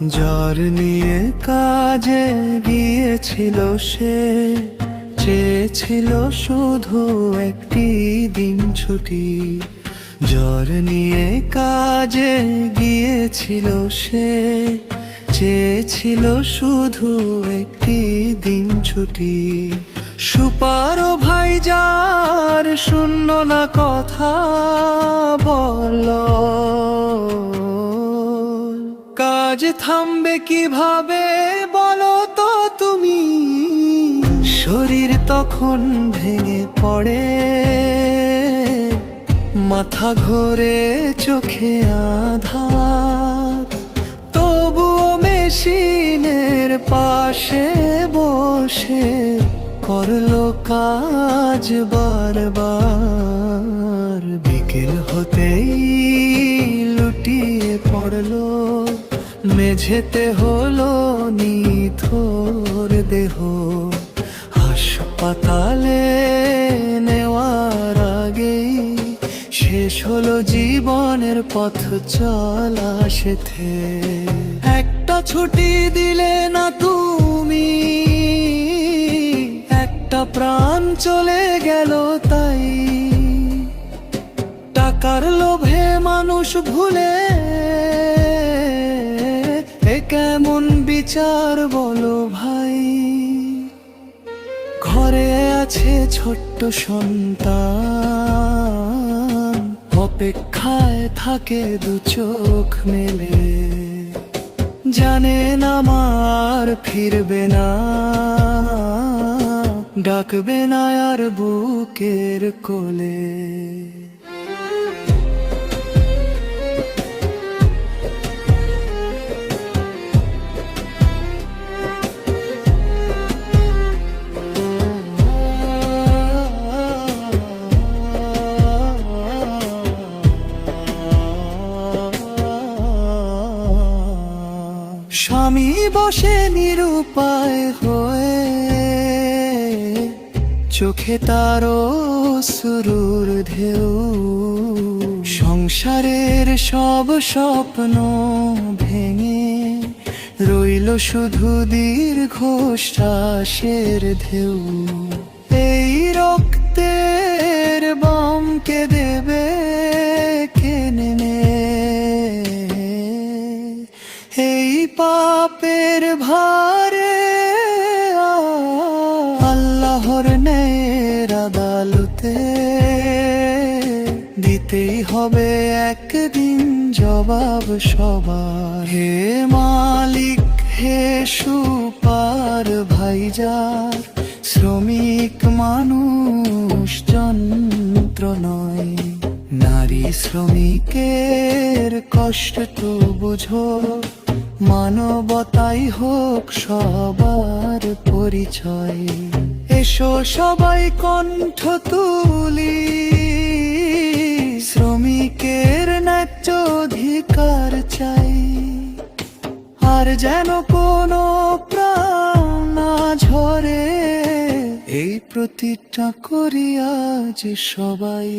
জ্বর নিয়ে কাজে গিয়েছিল সে, চেয়েছিল শুধু একটি দিন ছুটি। জ্বর নিয়ে কাজে গিয়েছিল সে, চেয়েছিল শুধু একটি দিন ছুটি। সুপারো ভাই যার শূন্য না কথা বল, কাজ থামবে কিভাবে বলো তো তুমি? শরীর তখন ভেঙে পড়ে, মাথা ঘোরে, চোখে আঁধার, তবুও মেশিনের পাশে বসে করলো কাজ বারবার। বিকেল হতেই লুটিয়ে পড়লো, মেঝেতে হলো নিথর দেহ। হাসপাতালে নেওয়ার আগেই শেষ হলো জীবনের পথ চলা সেথে। একটা ছুটি দিলে না তুমি, একটা প্রাণ চলে গেল তাই। টাকার লোভে মানুষ ভুলে, এ কেমন বিচার বলো ভাই? ঘরে আছে ছোট্ট সন্তান, অপেক্ষায় থাকে দু চোখ মেলে। জানে না মার ফিরবে না, ডাকবে না আর বুকের কোলে। স্বামী বসে নিরুপায় হয়ে, চোখে তারও শুরুর ঢেউ। সংসারের সব স্বপ্ন ভেঙে রইল শুধু দীর্ঘশ্বাসের ঢেউ। এই রক্তের বামকে দেবে কেনে, এই পাপের ভারে আল্লাহর ন্যায়ের আদালতে দিতেই হবে একদিন জবাব সবার। হে মালিক, হে সুপার ভাইজার, শ্রমিক মানুষ যন্ত্র নয়। নারী শ্রমিকের কষ্ট তো বুঝো, মানবতাই হোক সবার পরিচয়। এসো সবাই কণ্ঠ তুলি, শ্রমিকের ন্যায্য অধিকার চাই। আর যেন কোনো প্রাণ না ঝরে, এই প্রতিজ্ঞা করি আজ সবাই।